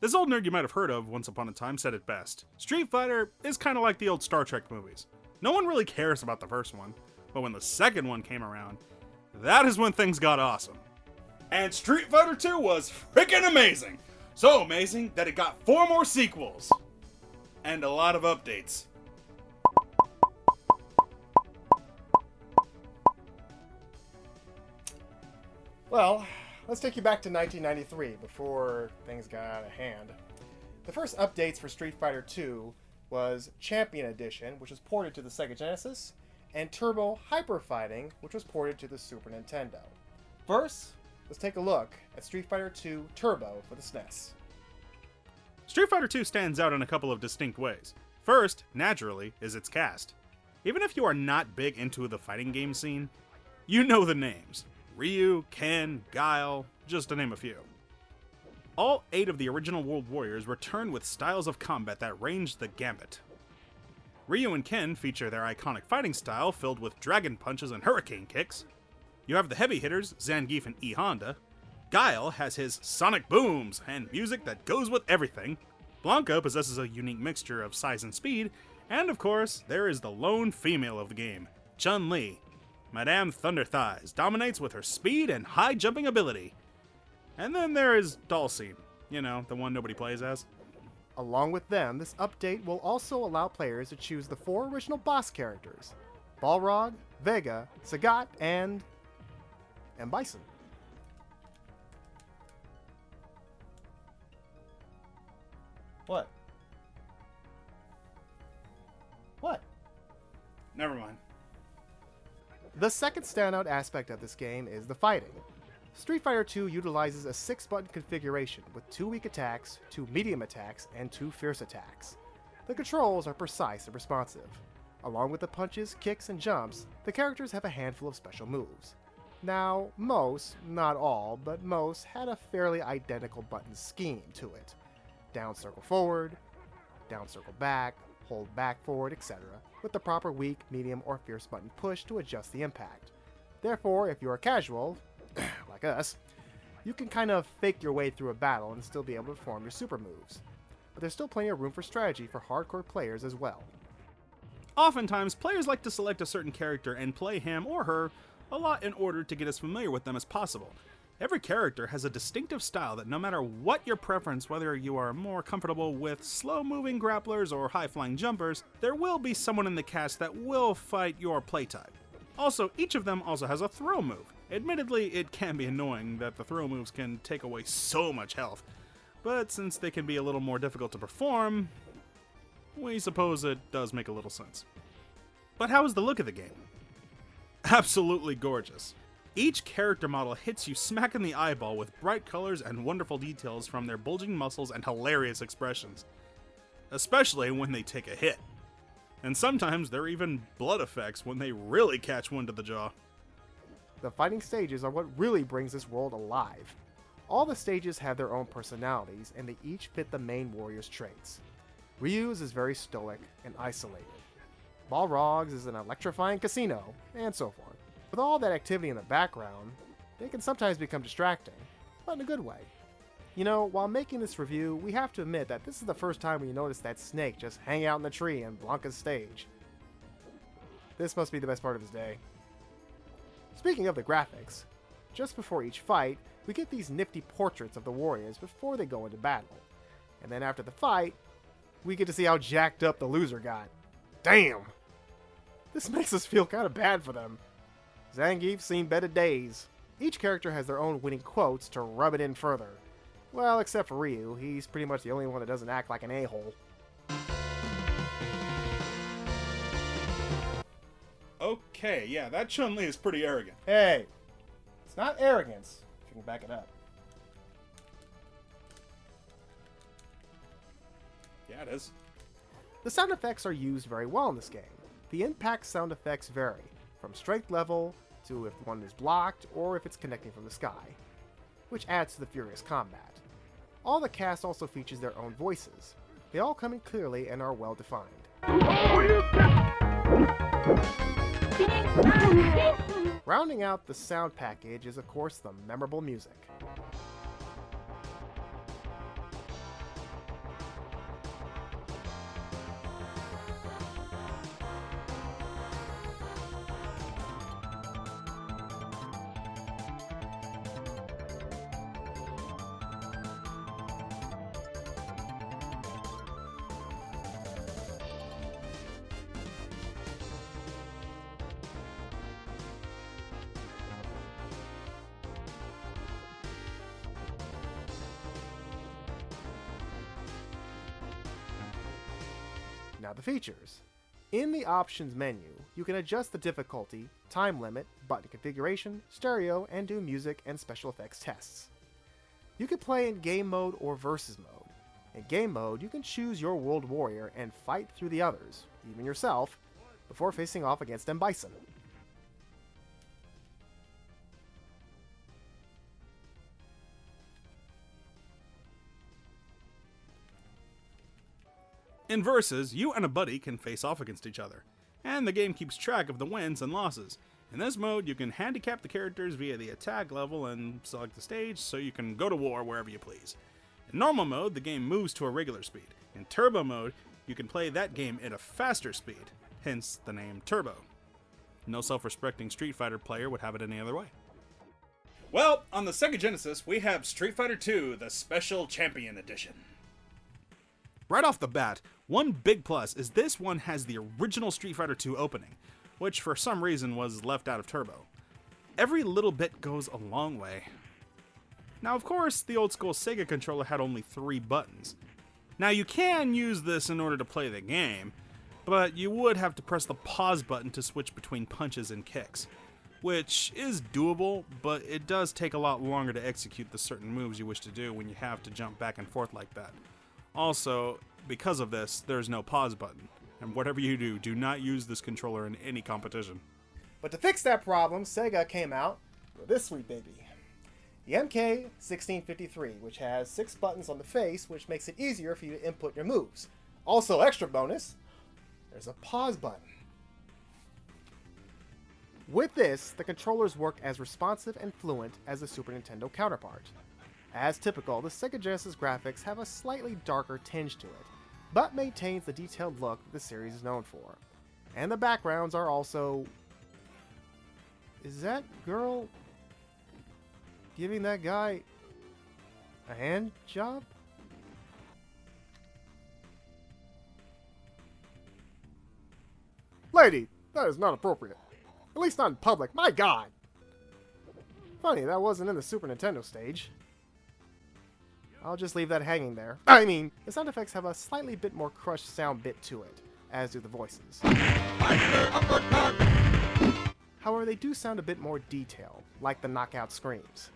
This old nerd you might have heard of once upon a time said it best. Street Fighter is kind of like the old Star Trek movies. No one really cares about the first one, but when the second one came around, that is when things got awesome. And Street Fighter 2 was freaking amazing! So amazing that it got 4 more sequels! And a lot of updates. Well, let's take you back to 1993, before things got out of hand. The first updates for Street Fighter 2 was Champion Edition, which was ported to the Sega Genesis, and Turbo Hyper Fighting, which was ported to the Super Nintendo. First, let's take a look at Street Fighter 2 Turbo for the SNES. Street Fighter 2 stands out in a couple of distinct ways. First, naturally, is its cast. Even if you are not big into the fighting game scene, you know the names. Ryu, Ken, Guile, just to name a few. All 8 of the original World Warriors return with styles of combat that range the gambit. Ryu and Ken feature their iconic fighting style filled with dragon punches and hurricane kicks. You have the heavy hitters, Zangief and E Honda. Guile has his sonic booms and music that goes with everything. Blanca possesses a unique mixture of size and speed. And of course, there is the lone female of the game, Chun-Li. Madame Thunderthighs dominates with her speed and high jumping ability. And then there is Dhalsim, you know, the one nobody plays as. Along with them, this update will also allow players to choose the 4 original boss characters: Balrog, Vega, Sagat, and Bison. What? What? Never mind. The second standout aspect of this game is the fighting. Street Fighter 2 utilizes a 6-button configuration with 2 weak attacks, 2 medium attacks, and 2 fierce attacks. The controls are precise and responsive. Along with the punches, kicks, and jumps, the characters have a handful of special moves. Now, most, not all, but most, had a fairly identical button scheme to it. Down circle forward, down circle back, hold back forward, etc., with the proper weak, medium, or fierce button push to adjust the impact. Therefore, if you're a casual, like us, you can kind of fake your way through a battle and still be able to perform your super moves. But there's still plenty of room for strategy for hardcore players as well. Oftentimes, players like to select a certain character and play him or her a lot in order to get as familiar with them as possible. Every character has a distinctive style that no matter what your preference, whether you are more comfortable with slow-moving grapplers or high-flying jumpers, there will be someone in the cast that will fight your playtype. Also, each of them also has a throw move. Admittedly, it can be annoying that the throw moves can take away so much health, but since they can be a little more difficult to perform, we suppose it does make a little sense. But how is the look of the game? Absolutely gorgeous. Each character model hits you smack in the eyeball with bright colors and wonderful details from their bulging muscles and hilarious expressions. Especially when they take a hit. And sometimes there are even blood effects when they really catch one to the jaw. The fighting stages are what really brings this world alive. All the stages have their own personalities, and they each fit the main warrior's traits. Ryu's is very stoic and isolated. Balrog's is an electrifying casino, and so forth. With all that activity in the background, they can sometimes become distracting, but in a good way. You know, while making this review, we have to admit that this is the first time we noticed that snake just hanging out in the tree in Blanca's stage. This must be the best part of his day. Speaking of the graphics, just before each fight, we get these nifty portraits of the warriors before they go into battle. And then after the fight, we get to see how jacked up the loser got. Damn! This makes us feel kind of bad for them. Zangief's seen better days. Each character has their own winning quotes to rub it in further. Well, except for Ryu, he's pretty much the only one that doesn't act like an a-hole. Okay, yeah, that Chun-Li is pretty arrogant. Hey! It's not arrogance, if you can back it up. Yeah, it is. The sound effects are used very well in this game. The impact sound effects vary, from strength level to if one is blocked or if it's connecting from the sky, which adds to the furious combat. All the cast also features their own voices. They all come in clearly and are well defined. Rounding out the sound package is of course the memorable music. Now the features. In the options menu, you can adjust the difficulty, time limit, button configuration, stereo, and do music and special effects tests. You can play in game mode or versus mode. In game mode, you can choose your world warrior and fight through the others, even yourself, before facing off against M. Bison. In Versus, you and a buddy can face off against each other, and the game keeps track of the wins and losses. In this mode, you can handicap the characters via the attack level and select the stage so you can go to war wherever you please. In normal mode, the game moves to a regular speed. In turbo mode, you can play that game at a faster speed, hence the name Turbo. No self-respecting Street Fighter player would have it any other way. Well, on the Sega Genesis, we have Street Fighter II, the Special Champion Edition. Right off the bat, one big plus is this one has the original Street Fighter II opening, which for some reason was left out of Turbo. Every little bit goes a long way. Now, of course, the old school Sega controller had only 3 buttons. Now, you can use this in order to play the game, but you would have to press the pause button to switch between punches and kicks, which is doable, but it does take a lot longer to execute the certain moves you wish to do when you have to jump back and forth like that. Also, because of this, there's no pause button, and whatever you do, do not use this controller in any competition. But to fix that problem, Sega came out with this sweet baby. The MK1653, which has 6 buttons on the face, which makes it easier for you to input your moves. Also, extra bonus, there's a pause button. With this, the controllers work as responsive and fluent as the Super Nintendo counterpart. As typical, the Sega Genesis graphics have a slightly darker tinge to it, but maintains the detailed look the series is known for. And the backgrounds are also... Is that girl giving that guy a hand job? Lady, that is not appropriate. At least not in public, my god! Funny, that wasn't in the Super Nintendo stage. I'll just leave that hanging there. I mean, the sound effects have a slightly bit more crushed sound bit to it, as do the voices. However, they do sound a bit more detailed, like the knockout screams.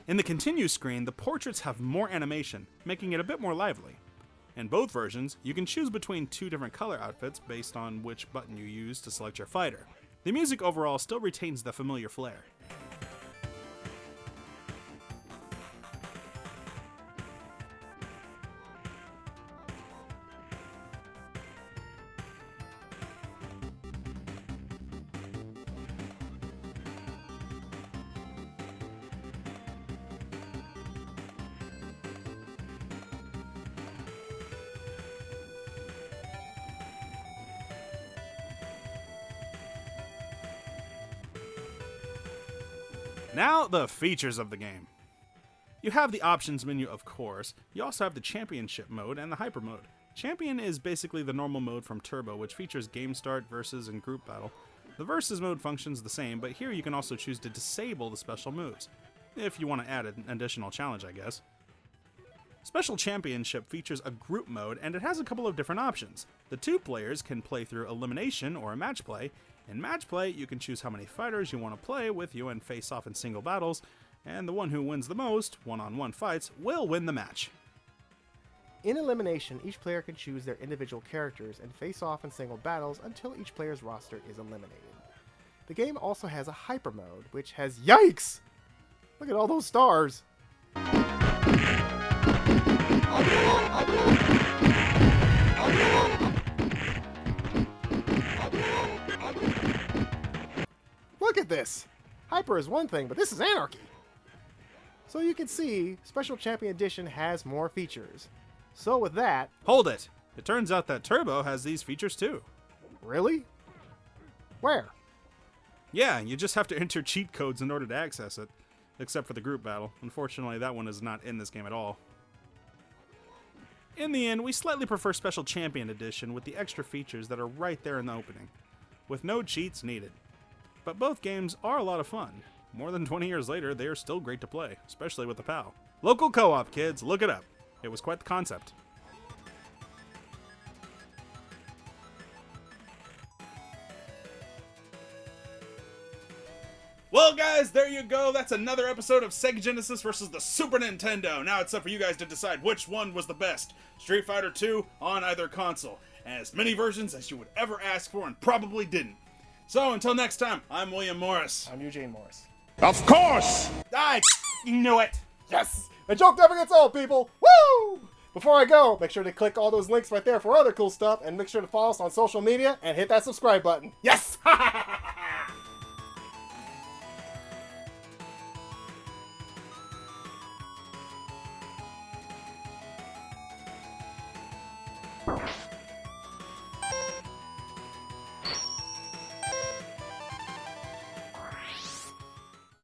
In the continue screen, the portraits have more animation, making it a bit more lively. In both versions, you can choose between 2 different color outfits based on which button you use to select your fighter. The music overall still retains the familiar flair. Now, the features of the game. You have the options menu, of course. You also have the championship mode and the hyper mode. Champion is basically the normal mode from Turbo, which features game start, versus, and group battle. The versus mode functions the same, but here you can also choose to disable the special moves, if you want to add an additional challenge, I guess. Special Championship features a group mode, and it has a couple of different options. The 2 players can play through elimination or a match play. In match play, you can choose how many fighters you want to play with you and face off in single battles, and the one who wins the most one-on-one fights will win the match. In elimination, each player can choose their individual characters and face off in single battles until each player's roster is eliminated. The game also has a hyper mode, which has... Yikes! Look at all those stars! Look at this! Hyper is one thing, but this is anarchy! So you can see, Special Champion Edition has more features. So with that... Hold it! It turns out that Turbo has these features too. Really? Where? Yeah, you just have to enter cheat codes in order to access it. Except for the group battle. Unfortunately, that one is not in this game at all. In the end, we slightly prefer Special Champion Edition with the extra features that are right there in the opening, with no cheats needed. But both games are a lot of fun. More than 20 years later, they are still great to play, especially with the PAL. Local co-op, kids, look it up. It was quite the concept. Well, guys, there you go. That's another episode of Sega Genesis versus the Super Nintendo. Now it's up for you guys to decide which one was the best. Street Fighter 2 on either console. And as many versions as you would ever ask for and probably didn't. So, until next time, I'm William Morris. I'm Eugene Morris. Of course! I knew it! Yes! The joke never gets old, people! Woo! Before I go, make sure to click all those links right there for other cool stuff, and make sure to follow us on social media and hit that subscribe button. Yes!